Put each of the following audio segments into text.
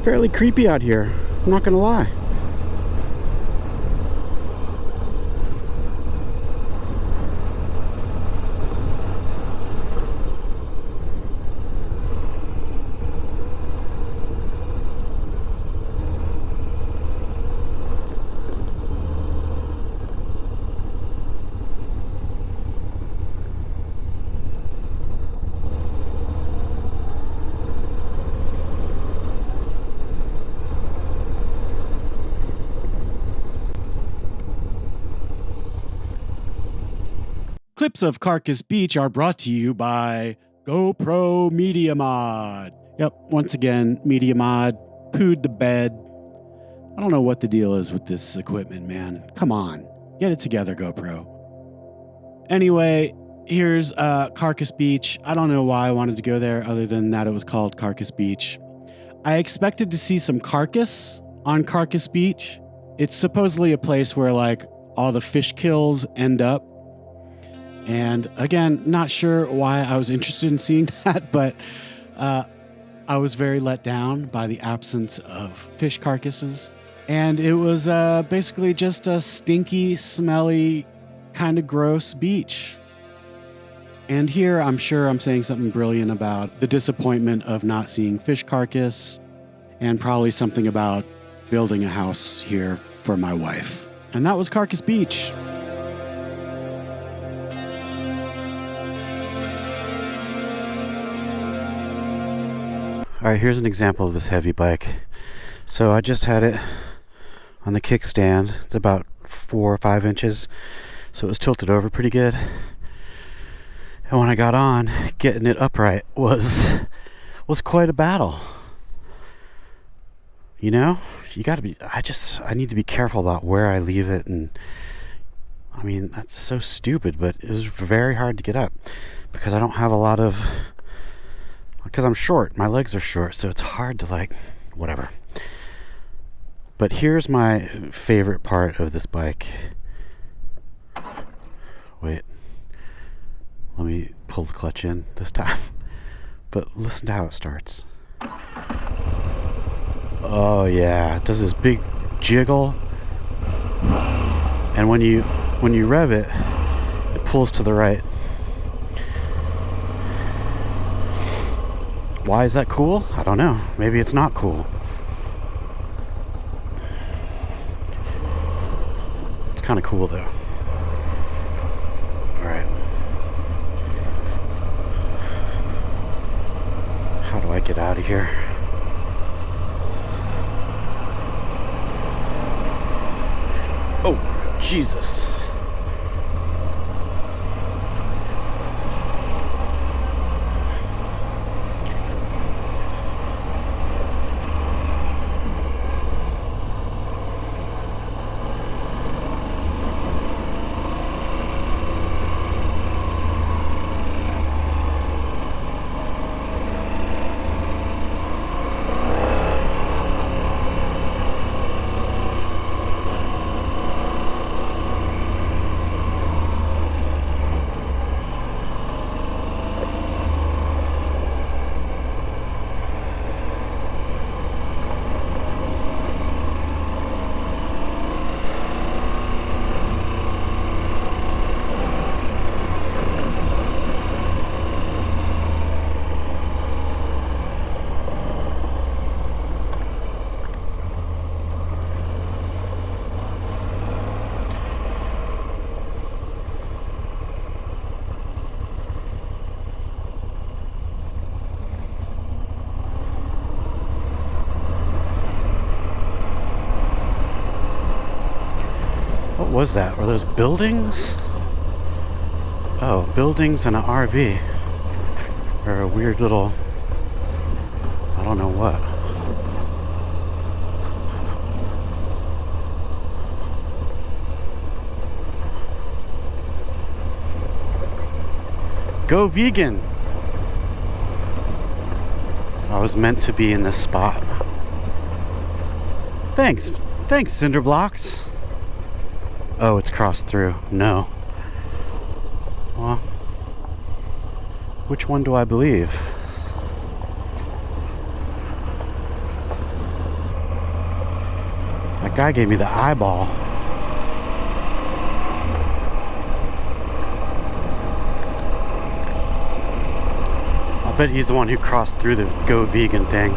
Fairly creepy out here, I'm not gonna lie. Clips of Carcass Beach are brought to you by GoPro Media Mod. Yep, once again, Media Mod pooed the bed. I don't know what the deal is with this equipment, man. Come on, get it together, GoPro. Anyway, here's Carcass Beach. I don't know why I wanted to go there other than that it was called Carcass Beach. I expected to see some carcass on Carcass Beach. It's supposedly a place where like all the fish kills end up. And again, not sure why I was interested in seeing that, but I was very let down by the absence of fish carcasses. And it was basically just a stinky, smelly, kind of gross beach. And here, I'm sure I'm saying something brilliant about the disappointment of not seeing fish carcass, and probably something about building a house here for my wife. And that was Carcass Beach. Alright, here's an example of this heavy bike. So I just had it on the kickstand. It's about 4 or 5 inches, so it was tilted over pretty good. And when I got on, getting it upright was quite a battle. You know, you gotta be, I need to be careful about where I leave it, and I mean, that's so stupid, but it was very hard to get up because I don't have a lot of, because I'm short, my legs are short, so it's hard to like, whatever. But here's my favorite part of this bike. Wait, let me pull the clutch in this time. But listen to how it starts. Oh yeah, it does this big jiggle. And when you rev it, it pulls to the right. Why is that cool? I don't know. Maybe it's not cool. It's kind of cool though. Alright. How do I get out of here? Oh, Jesus. What was that? Were those buildings? Oh, buildings and an RV. Or a weird little, I don't know what. Go vegan. I was meant to be in this spot. Thanks, cinder blocks. Oh, it's crossed through. No. Well, which one do I believe? That guy gave me the eyeball. I bet he's the one who crossed through the go vegan thing.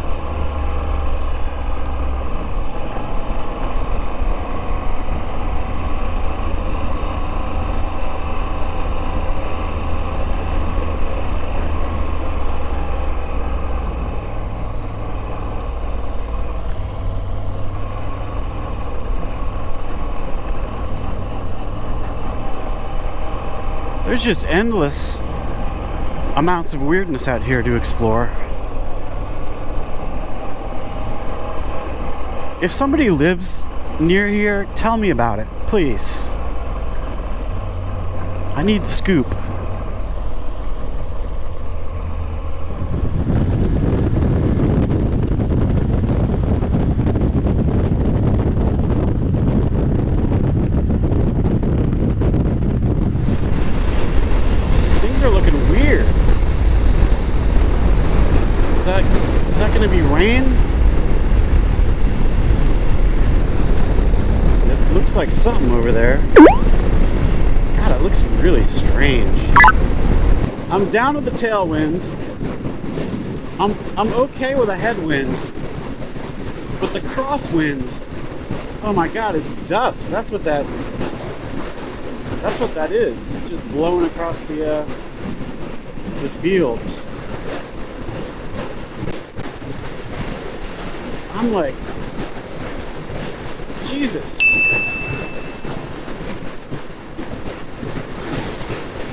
There's just endless amounts of weirdness out here to explore. If somebody lives near here, tell me about it, please. I need the scoop. Things are looking weird. Is that gonna be rain? It looks like something over there. God, it looks really strange. I'm down with the tailwind. I'm okay with a headwind. But the crosswind, oh my God, it's dust. That's what that is. Just blowing across the fields. I'm like, Jesus.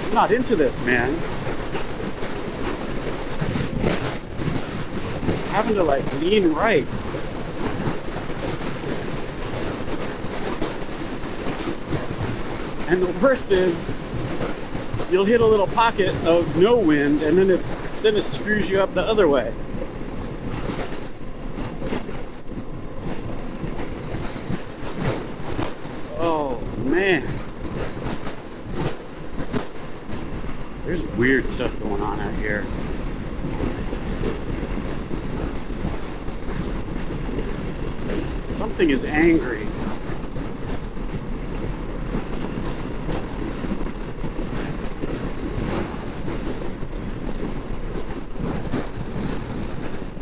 I'm not into this, man. Having to like lean right. And the worst is, you'll hit a little pocket of no wind, and then it screws you up the other way. Oh man, there's weird stuff going on out here. Something is angry.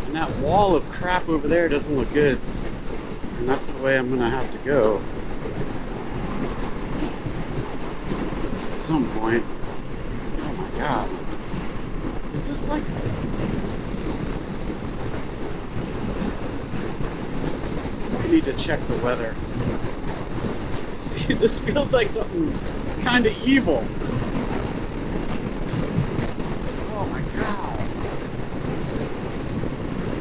And that wall of crap over there doesn't look good. And that's the way I'm gonna have to go. At some point. Oh my God. Is this like... I need to check the weather. This feels like something kind of evil. Oh my God.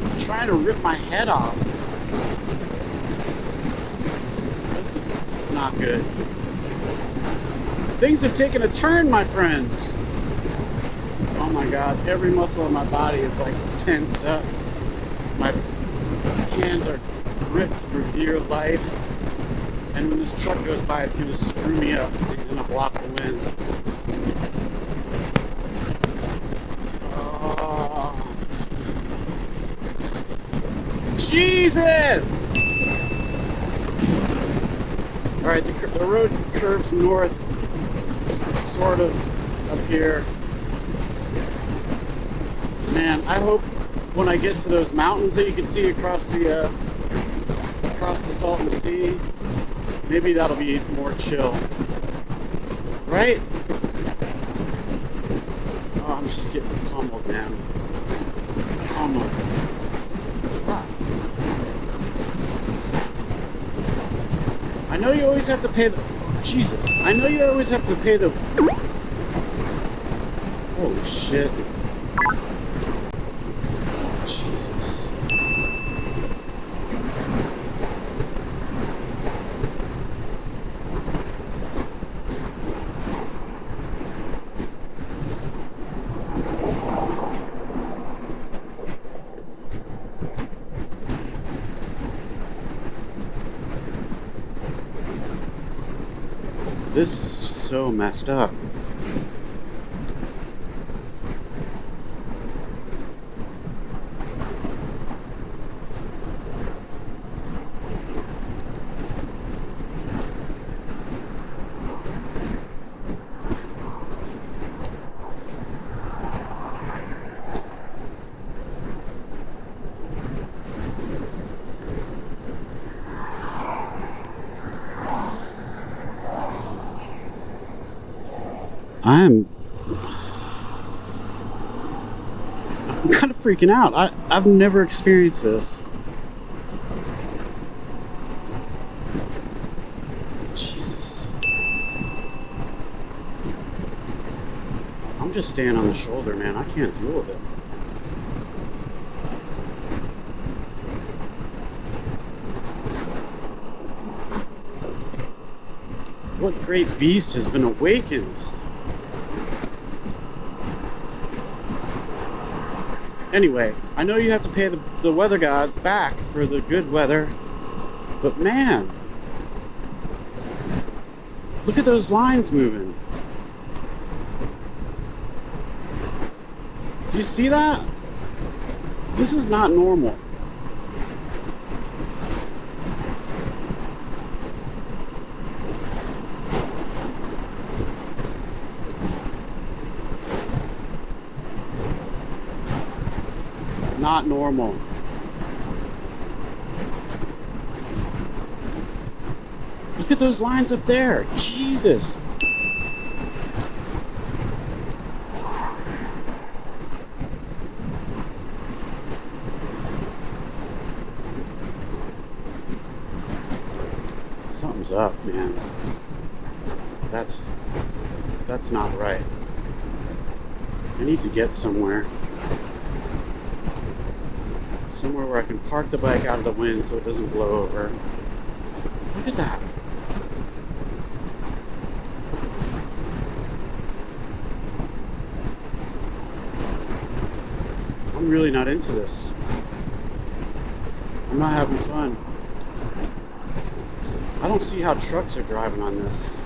It's trying to rip my head off. This is not good. Things have taken a turn, my friends. Oh my God, every muscle in my body is like tensed up. My hands are gripped for dear life. And when this truck goes by, it's gonna screw me up. It's gonna block the wind. Oh. Jesus! Alright, the road curves north, sort of, up here. Man, I hope when I get to those mountains that you can see across the Salton Sea, maybe that'll be more chill. Right? Oh, I'm just getting pummeled, man. Pummeled. Ah. I know you always have to pay the... Jesus. I know you always have to pay the... Holy shit. Jesus. This is so messed up. I'm kind of freaking out. I've never experienced this. Jesus. I'm just staying on the shoulder, man. I can't deal with it. What great beast has been awakened? Anyway, I know you have to pay the weather gods back for the good weather, but man, look at those lines moving. Do you see that? This is not normal. Not normal. Look at those lines up there. Jesus. Something's up, man. That's not right. I need to get somewhere. Somewhere where I can park the bike out of the wind so it doesn't blow over. Look at that. I'm really not into this. I'm not having fun. I don't see how trucks are driving on this.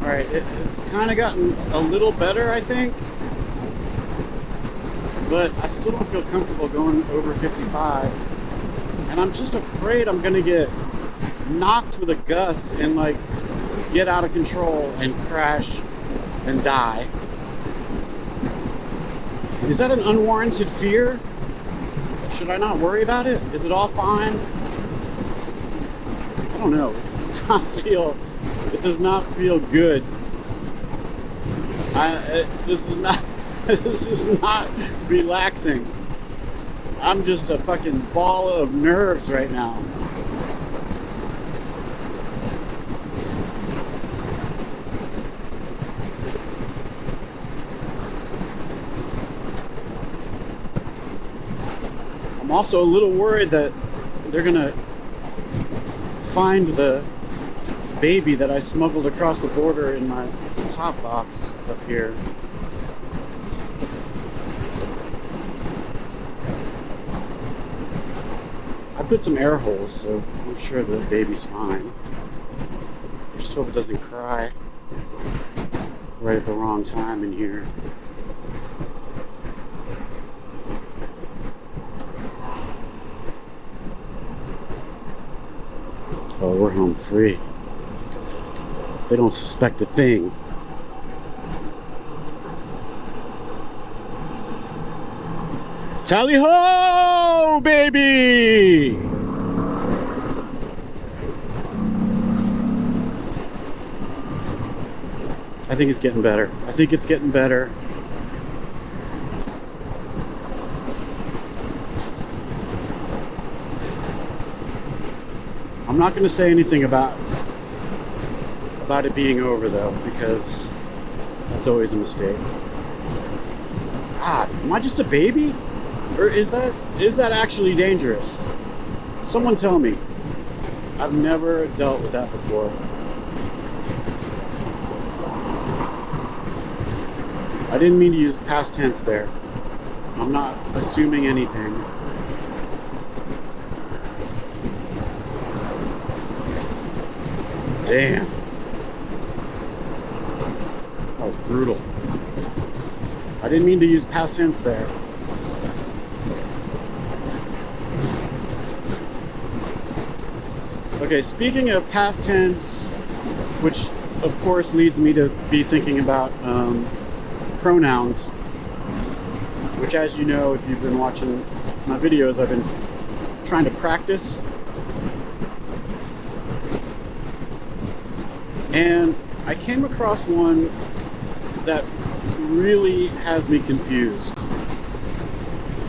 Alright, it's kind of gotten a little better, I think. But I still don't feel comfortable going over 55. And I'm just afraid I'm going to get knocked with a gust and, like, get out of control and crash and die. Is that an unwarranted fear? Should I not worry about it? Is it all fine? I don't know. It does not feel good. This is not relaxing. I'm just a fucking ball of nerves right now. I'm also a little worried that they're gonna find the baby that I smuggled across the border in my top box up here. I put some air holes, so I'm sure the baby's fine. I just hope it doesn't cry right at the wrong time in here. Oh, we're home free. They don't suspect a thing. Tally ho, baby! I think it's getting better. I think it's getting better. I'm not going to say anything about it being over, though, because that's always a mistake. God, am I just a baby? Or is that actually dangerous? Someone tell me. I've never dealt with that before. I didn't mean to use past tense there. I'm not assuming anything. Damn. That was brutal. I didn't mean to use past tense there. Okay, speaking of past tense, which of course leads me to be thinking about pronouns, which, as you know, if you've been watching my videos, I've been trying to practice. And I came across one that really has me confused.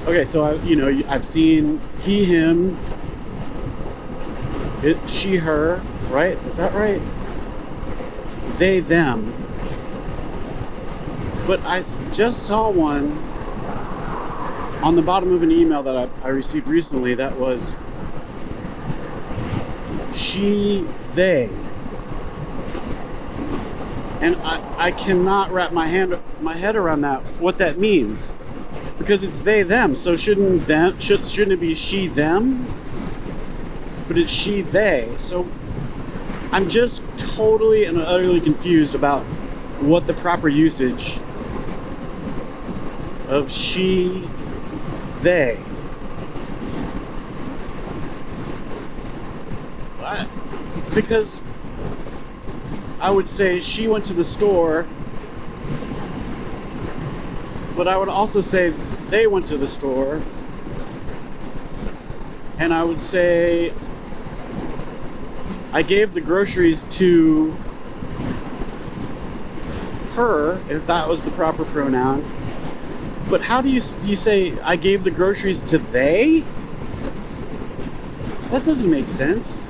Okay, so I've seen he, him, it, she, her, right? Is that right? They, them. But I just saw one on the bottom of an email that I received recently that was she, they. And I cannot wrap my head around that, what that means. Because it's they, them. So shouldn't it be she, them? But it's she, they. So I'm just totally and utterly confused about what the proper usage of she, they. Because I would say she went to the store, but I would also say they went to the store, and I would say I gave the groceries to her, if that was the proper pronoun. But how do you say I gave the groceries to they? That doesn't make sense.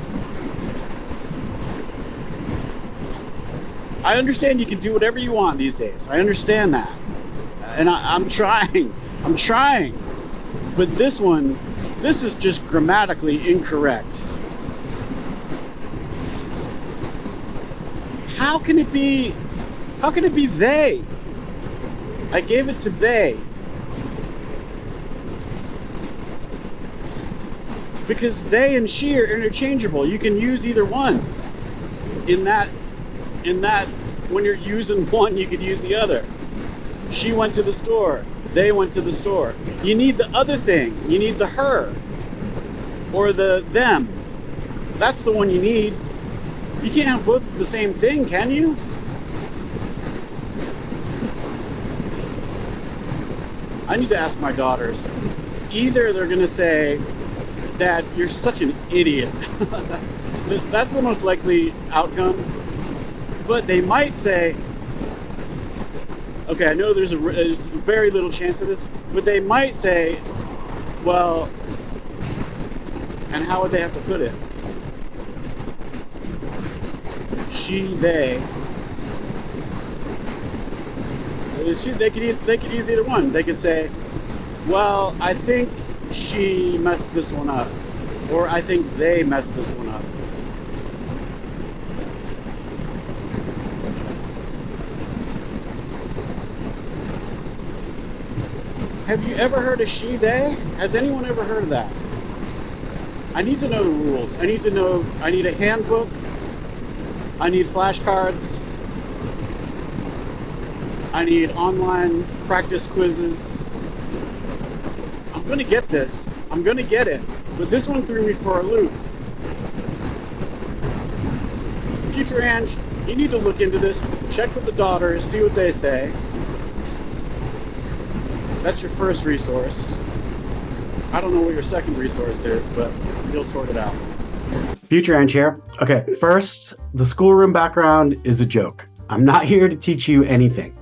I understand you can do whatever you want these days. I understand that. And I'm trying. But this is just grammatically incorrect. How can it be they? I gave it to they. Because they and she are interchangeable. You can use either one. In that, when you're using one, you could use the other. She went to the store. They went to the store. You need the other thing. You need the her. Or the them. That's the one you need. You can't have both of the same thing, can you? I need to ask my daughters. Either they're going to say, Dad, you're such an idiot. That's the most likely outcome. But they might say, okay, I know there's very little chance of this, but they might say, well, and how would they have to put it? She, they. They could use either one. They could say, well, I think she messed this one up, or I think they messed this one up. Have you ever heard of she, they? Has anyone ever heard of that? I need to know the rules. I need a handbook. I need flashcards. I need online practice quizzes. I'm gonna get this. I'm gonna get it. But this one threw me for a loop. Future Ange, you need to look into this. Check with the daughters, see what they say. That's your first resource. I don't know what your second resource is, but you'll sort it out. Future Ange here. Okay, first, the schoolroom background is a joke. I'm not here to teach you anything.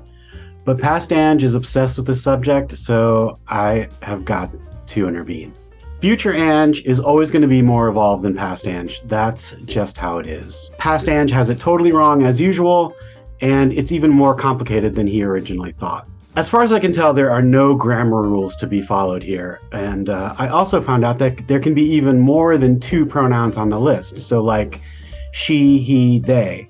But Past Ange is obsessed with this subject, so I have got to intervene. Future Ange is always going to be more evolved than Past Ange. That's just how it is. Past Ange has it totally wrong as usual, and it's even more complicated than he originally thought. As far as I can tell, there are no grammar rules to be followed here. And I also found out that there can be even more than 2 pronouns on the list. So like she, he, they.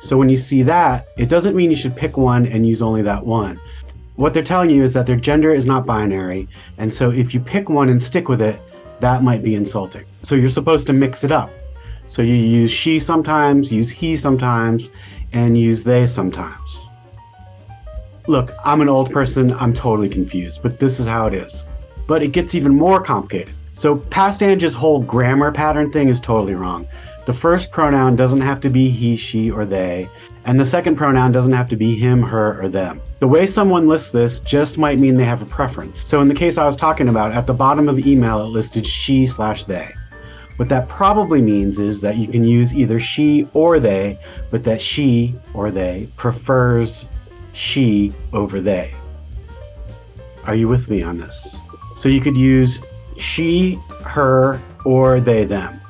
So when you see that, it doesn't mean you should pick one and use only that one. What they're telling you is that their gender is not binary. And so if you pick one and stick with it, that might be insulting. So you're supposed to mix it up. So you use she sometimes, use he sometimes, and use they sometimes. Look, I'm an old person, I'm totally confused, but this is how it is. But it gets even more complicated. So past Ange's whole grammar pattern thing is totally wrong. The first pronoun doesn't have to be he, she, or they, and the second pronoun doesn't have to be him, her, or them. The way someone lists this just might mean they have a preference. So in the case I was talking about, at the bottom of the email it listed she/they. What that probably means is that you can use either she or they, but that she or they prefers she over they. Are you with me on this? So you could use she, her, or they, them,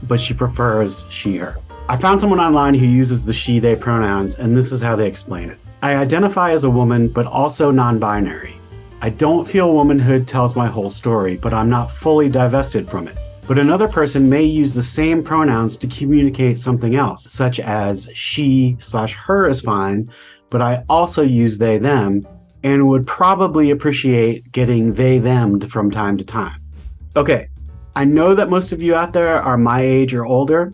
but she prefers she, her. I found someone online who uses the she, they pronouns, and this is how they explain it. I identify as a woman, but also non-binary. I don't feel womanhood tells my whole story, but I'm not fully divested from it. But another person may use the same pronouns to communicate something else, such as she/her is fine, but I also use they, them, and would probably appreciate getting they, them from time to time. Okay, I know that most of you out there are my age or older,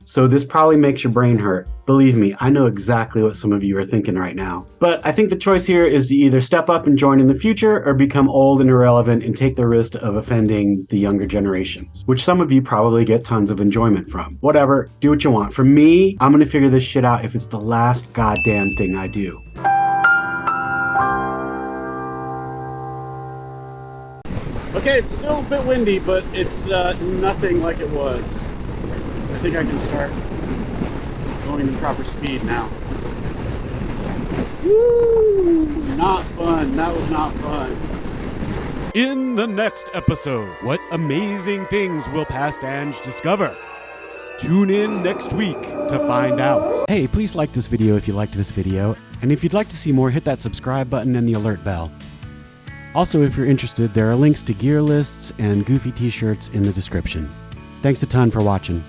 so this probably makes your brain hurt. Believe me, I know exactly what some of you are thinking right now. But I think the choice here is to either step up and join in the future or become old and irrelevant and take the risk of offending the younger generations, which some of you probably get tons of enjoyment from. Whatever, do what you want. For me, I'm gonna figure this shit out if it's the last goddamn thing I do. Okay, it's still a bit windy, but it's nothing like it was. I think I can start going in proper speed now. Woo! Not fun. That was not fun. In the next episode, what amazing things will Past Ange discover? Tune in next week to find out. Hey, please like this video if you liked this video. And if you'd like to see more, hit that subscribe button and the alert bell. Also, if you're interested, there are links to gear lists and goofy t-shirts in the description. Thanks a ton for watching.